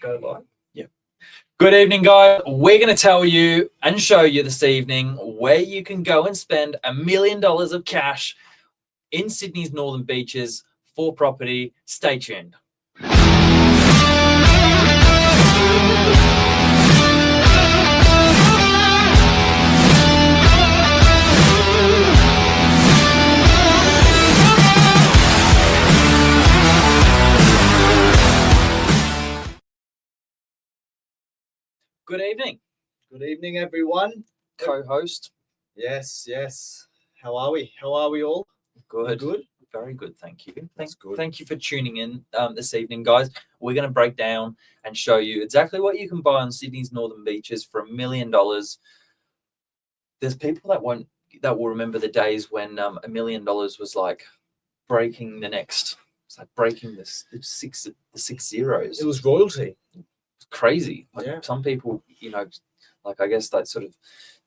go live. Yeah. Good evening, guys. We're going to tell you and show you this evening where you can go and spend $1 million of cash in Sydney's northern beaches for property. Stay tuned. Good evening. Good evening, everyone. Co-host. Yes. How are we? How are we all? Good. Good. Very good. Thank you. That's good. Thank you for tuning in this evening, guys. We're going to break down and show you exactly what you can buy on Sydney's northern beaches for $1 million. There's people that will remember the days when $1 million was like breaking the next. It's like breaking the six zeros. It was royalty. Crazy. Like Yeah. Some people, like I guess that sort of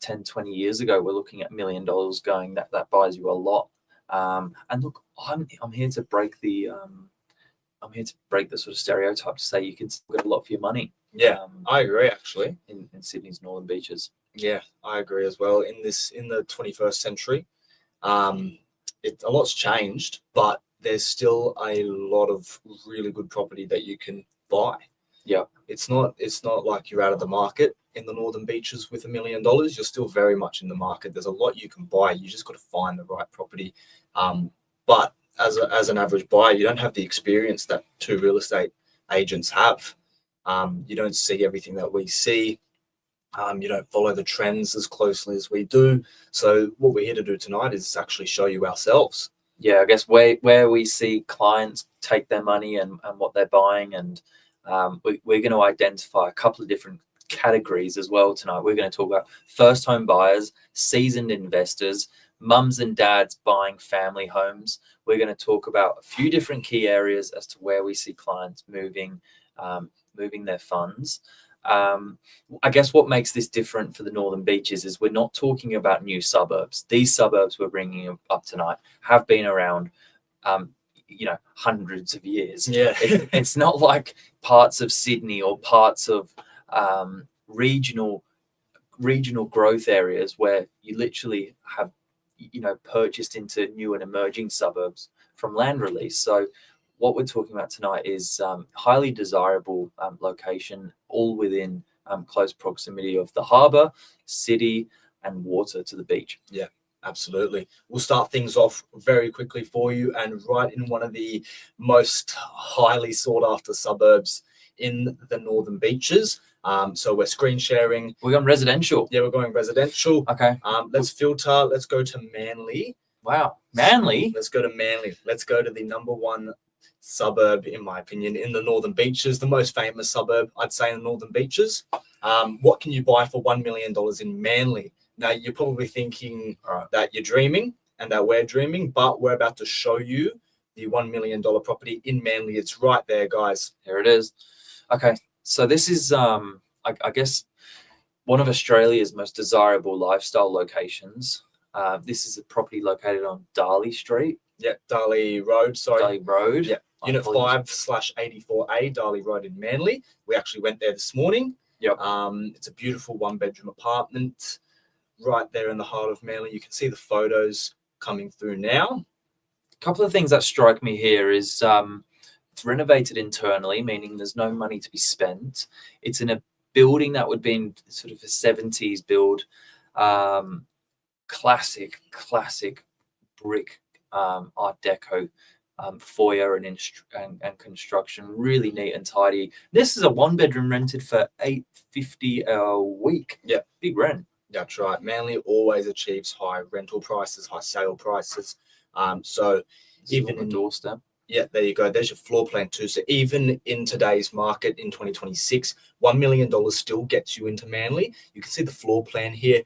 10, 20 years ago, we're looking at $1 million going, that buys you a lot. And look, I'm here to break the sort of stereotype to say you can still get a lot for your money. Yeah, I agree actually. In Sydney's northern beaches. Yeah, I agree as well. In the 21st century, a lot's changed, but there's still a lot of really good property that you can buy. Yeah. It's not like you're out of the market in the northern beaches with $1 million. You're still very much in the market. There's a lot you can buy. You just got to find the right property. But as an average buyer, you don't have the experience that two real estate agents have. You don't see everything that we see. You don't follow the trends as closely as we do. So what we're here to do tonight is actually show you ourselves. Yeah, I guess where we see clients take their money and what they're buying, and we're going to identify a couple of different categories as well tonight. We're going to talk about first home buyers, seasoned investors, mums and dads buying family homes. We're going to talk about a few different key areas as to where we see clients moving their funds. I guess what makes this different for the northern beaches is we're not talking about new suburbs. These suburbs we're bringing up tonight have been around hundreds of years. Yeah. It's not like parts of Sydney or parts of regional growth areas where you literally have purchased into new and emerging suburbs from land release. So what we're talking about tonight is highly desirable location, all within close proximity of the harbour, city, and water to the beach. Yeah, absolutely. We'll start things off very quickly for you, and right in one of the most highly sought after suburbs in the northern beaches. So we're screen sharing. We're going residential. Yeah, we're going residential. Okay. Let's filter. Let's go to Manly. Wow, Manly. Let's go to Manly. Let's go to the number one suburb, in my opinion, in the northern beaches, the most famous suburb, I'd say, in the northern beaches. What can you buy for $1 million in Manly? Now, you're probably thinking that you're dreaming and that we're dreaming, but we're about to show you the $1 million property in Manly. It's right there, guys. Here it is. Okay, so this is, I guess, one of Australia's most desirable lifestyle locations. This is a property located on Darley Street. Yeah, Darley Road, sorry. Darley Road. Yeah, Unit 5/84A, Darley Road in Manly. We actually went there this morning. Yep. It's a beautiful one-bedroom apartment right there in the heart of Manly. You can see the photos coming through now. A couple of things that strike me here is it's renovated internally, meaning there's no money to be spent. It's in a building that would be in sort of a 70s build. Classic brick Art Deco foyer and construction, really neat and tidy. This is a one-bedroom rented for $850 a week. Yeah, big rent. That's right. Manly always achieves high rental prices, high sale prices. So even on the doorstep. Yeah, there you go. There's your floor plan too. So even in today's market in 2026, $1 million still gets you into Manly. You can see the floor plan here.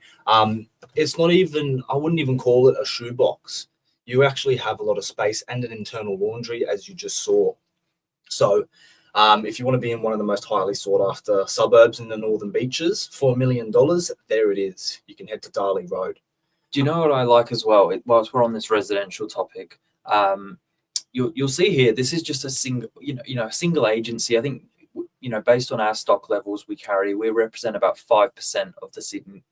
It's not even, I wouldn't even call it a shoebox. You actually have a lot of space and an internal laundry, as you just saw. So if you want to be in one of the most highly sought after suburbs in the northern beaches, for $1 million, there it is. You can head to Darley Road. Do you know what I like as well? Whilst we're on this residential topic, you'll see here, this is just a single, a single agency. I think based on our stock levels we represent about 5% of the Sydney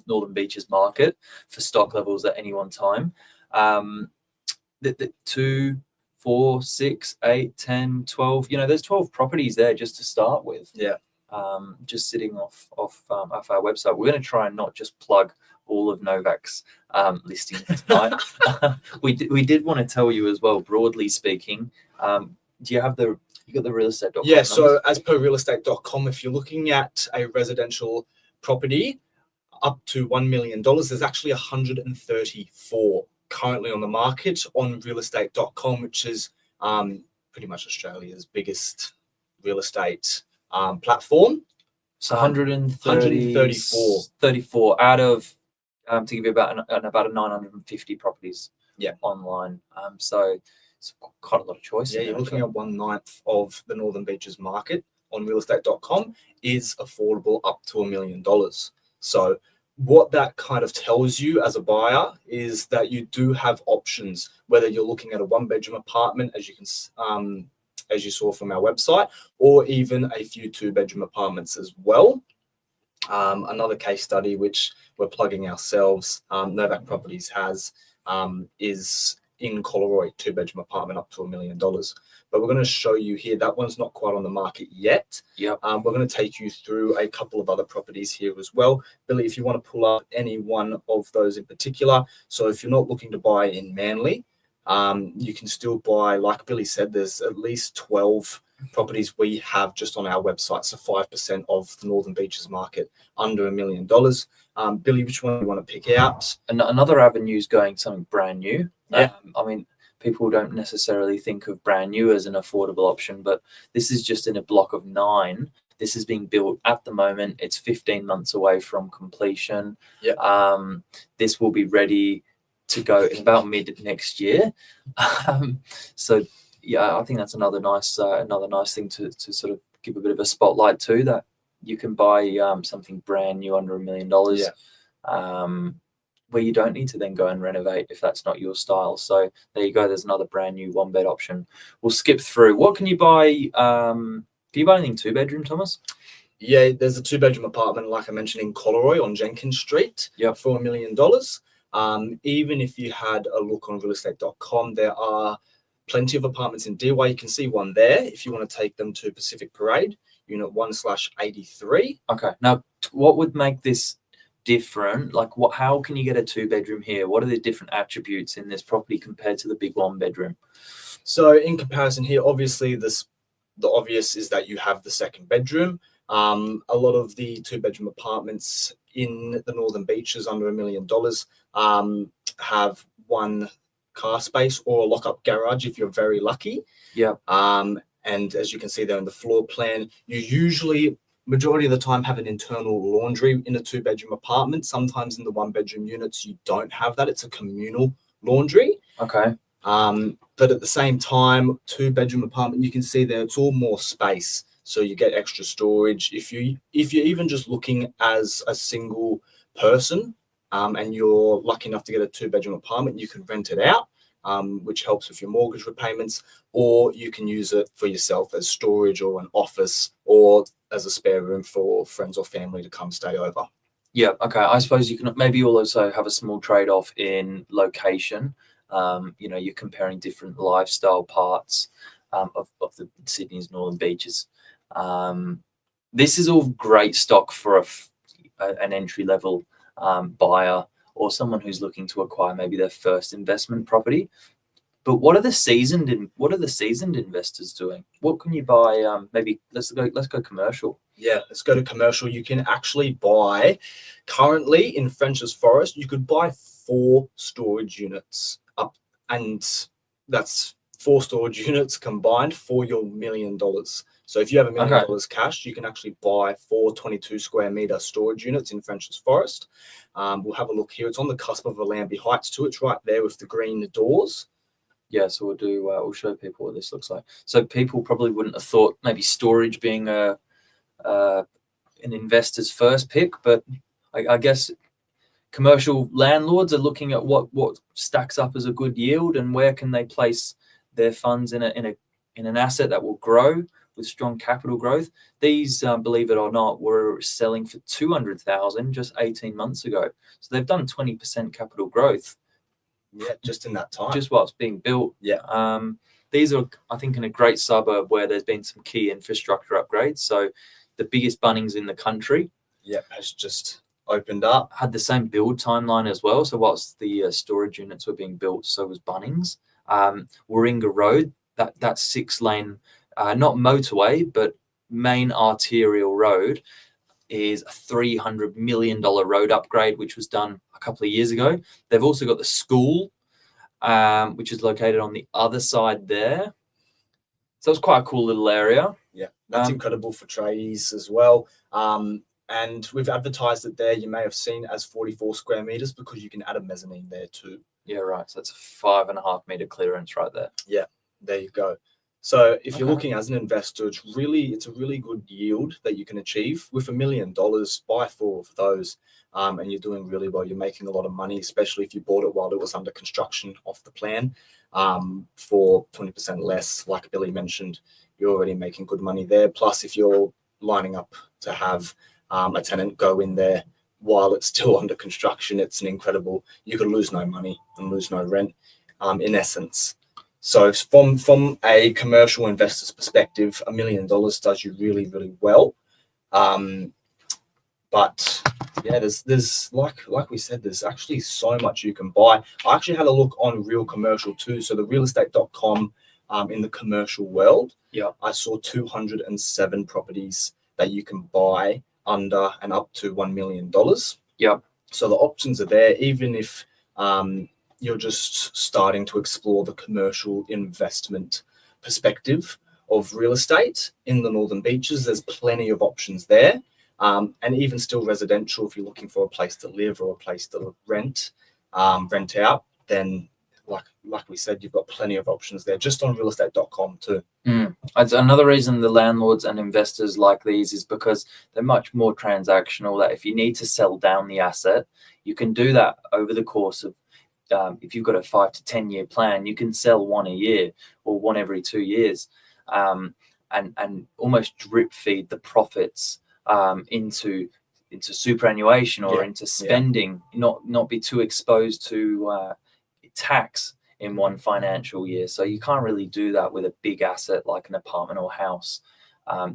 Northern Beaches market for stock levels at any one time. The 2, 4, 6, 8, 10, 12, there's 12 properties there just to start with. Yeah. Just sitting off our website. We're going to try and not just plug all of Novak's listings tonight. We did want to tell you as well, broadly speaking, do you got the realestate.com? Yeah, so as per realestate.com, if you're looking at a residential property up to $1 million, there's actually 134 currently on the market on realestate.com, which is pretty much Australia's biggest real estate platform. So 134 out of to give you about 950 properties online. So it's quite a lot of choice. Yeah, you're looking at 1/9 of the Northern Beaches market on realestate.com is affordable up to $1 million. So what that kind of tells you as a buyer is that you do have options, whether you're looking at a 1-bedroom apartment, as you can as you saw from our website, or even a few 2-bedroom apartments as well. Another case study which we're plugging ourselves, Novak Properties has, is in Collaroy, 2-bedroom apartment up to $1 million. But we're going to show you here, that one's not quite on the market yet. Yep. We're going to take you through a couple of other properties here as well. Billy, if you want to pull up any one of those in particular. So if you're not looking to buy in Manly, you can still buy, like Billy said, there's at least 12 properties we have just on our website. So 5% of the Northern Beaches market under $1 million. Billy, which one do you want to pick out? Another avenue is going something brand new. Yeah. I mean, people don't necessarily think of brand new as an affordable option, but this is just in a block of 9. This is being built at the moment. It's 15 months away from completion. Yeah. This will be ready to go in about mid next year. So yeah, I think that's another nice thing to sort of give a bit of a spotlight to, that you can buy something brand new under $1 million. Where you don't need to then go and renovate if that's not your style. So there you go. There's another brand new 1-bed option. We'll skip through. What can you buy? Can you buy anything 2-bedroom, Thomas? Yeah, there's a 2-bedroom apartment, like I mentioned, in Collaroy on Jenkins Street for $1 million. Even if you had a look on realestate.com, there are plenty of apartments in DY. You can see one there if you want to take them to Pacific Parade, unit 1/83. Okay. Now, what would make this different? Like, how can you get a 2-bedroom here? What are the different attributes in this property compared to the big 1-bedroom? So in comparison here, obviously the obvious is that you have the 2nd bedroom. A lot of the 2-bedroom apartments in the Northern Beaches under $1 million have one car space or a lock-up garage if you're very lucky. Yeah. And as you can see there in the floor plan, you usually, majority of the time, have an internal laundry in a 2-bedroom apartment. Sometimes in the 1-bedroom units, you don't have that. It's a communal laundry. Okay. But at the same time, 2-bedroom apartment, you can see there it's all more space. So you get extra storage. If you're even just looking as a single person, and you're lucky enough to get a 2-bedroom apartment, you can rent it out, which helps with your mortgage repayments, or you can use it for yourself as storage or an office or as a spare room for friends or family to come stay over. Yeah. Okay. I suppose you can maybe also have a small trade-off in location. You're comparing different lifestyle parts of the Sydney's Northern Beaches. This is all great stock for an entry-level buyer or someone who's looking to acquire maybe their first investment property. But what are the seasoned investors doing? What can you buy? Maybe let's go commercial. Yeah, let's go to commercial. You can actually buy, currently in French's Forest, you could buy 4 storage units up, and that's 4 storage units combined for your $1 million. So if you have $1 million cash, you can actually buy 4 22 square meter storage units in French's Forest. We'll have a look here. It's on the cusp of Allambie Heights too. It's right there with the green doors. Yeah, so we'll show people what this looks like. So people probably wouldn't have thought maybe storage being an investor's first pick, but I guess commercial landlords are looking at what stacks up as a good yield and where can they place their funds in an asset that will grow with strong capital growth. These, believe it or not, were selling for 200,000 just 18 months ago. So they've done 20% capital growth. Yeah, just in that time. Just while it's being built. Yeah. These are, I think, in a great suburb where there's been some key infrastructure upgrades. So the biggest Bunnings in the country. Yeah, has just opened up. Had the same build timeline as well. So whilst the storage units were being built, so was Bunnings. Warringah Road, that 6-lane, not motorway, but main arterial road, is a $300 million road upgrade, which was done a couple of years ago. They've also got the school, which is located on the other side there. So it's quite a cool little area. Yeah, that's incredible for tradies as well. And we've advertised it there. You may have seen as 44 square meters because you can add a mezzanine there too. Yeah, right. So that's a 5.5 meter clearance right there. Yeah, there you go. So if you're looking as an investor, it's a really good yield that you can achieve with $1 million. Buy 4 of those, and you're doing really well. You're making a lot of money, especially if you bought it while it was under construction off the plan, for 20% less. Like Billy mentioned, you're already making good money there. Plus, if you're lining up to have a tenant go in there while it's still under construction, it's an incredible. You could lose no money and lose no rent, in essence. So from a commercial investor's perspective, $1 million does you really, really well. But yeah, there's like we said, there's actually so much you can buy. I actually had a look on Real Commercial too. So the realestate.com, in the commercial world, yeah, I saw 207 properties that you can buy under and up to $1 million. Yeah. So the options are there, even if you're just starting to explore the commercial investment perspective of real estate in the Northern Beaches. There's plenty of options there. And even still residential, if you're looking for a place to live or a place to rent out, then like we said, you've got plenty of options there just on realestate.com too. Another reason the landlords and investors like these is because they're much more transactional, that if you need to sell down the asset, you can do that over the course of, if you've got a 5 to 10 year plan, you can sell one a year or one every 2 years, and almost drip feed the profits into superannuation or into spending, not be too exposed to tax in one financial year. So you can't really do that with a big asset like an apartment or house.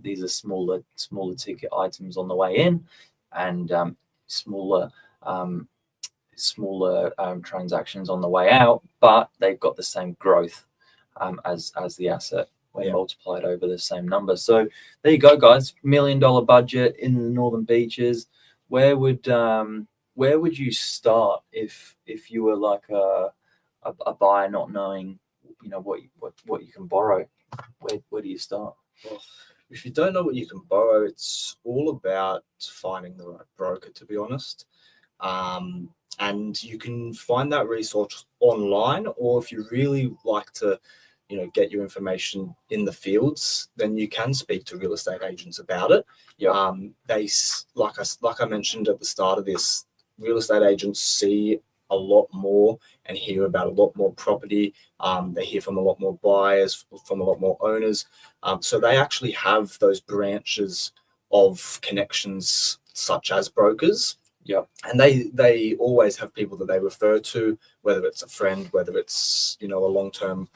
These are smaller ticket items on the way in, and smaller transactions on the way out, but they've got the same growth as the asset when multiplied over the same number. So there you go, guys. $1 million budget in the Northern Beaches. Where would you start if you were like a buyer not knowing what you can borrow? Where do you start? Well, if you don't know what you can borrow, it's all about finding the right broker, to be honest. And you can find that resource online, or if you really like to get your information in the fields, then you can speak to real estate agents about it. They, like I mentioned at the start of this, real estate agents see a lot more and hear about a lot more property. They hear from a lot more buyers, from a lot more owners. So they actually have those branches of connections, such as brokers. Yeah. And they always have people that they refer to, whether it's a friend, whether it's a long-term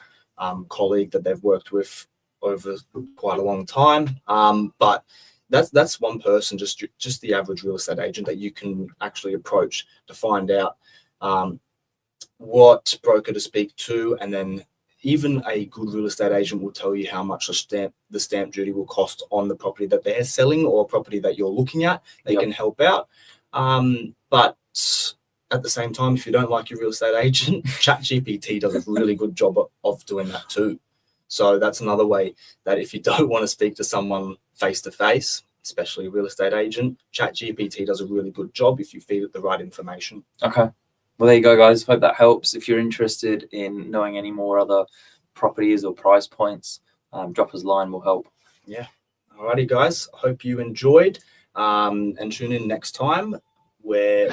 colleague that they've worked with over quite a long time. But that's one person, just the average real estate agent, that you can actually approach to find out what broker to speak to. And then even a good real estate agent will tell you how much the stamp duty will cost on the property that they're selling or property that you're looking at. They can help out. But at the same time, if you don't like your real estate agent, ChatGPT does a really good job of doing that too. So that's another way that if you don't want to speak to someone face to face, especially a real estate agent, ChatGPT does a really good job if you feed it the right information. Okay. Well, there you go, guys. Hope that helps. If you're interested in knowing any more other properties or price points, drop us a line, will help. Yeah. Alrighty, guys. Hope you enjoyed. And tune in next time where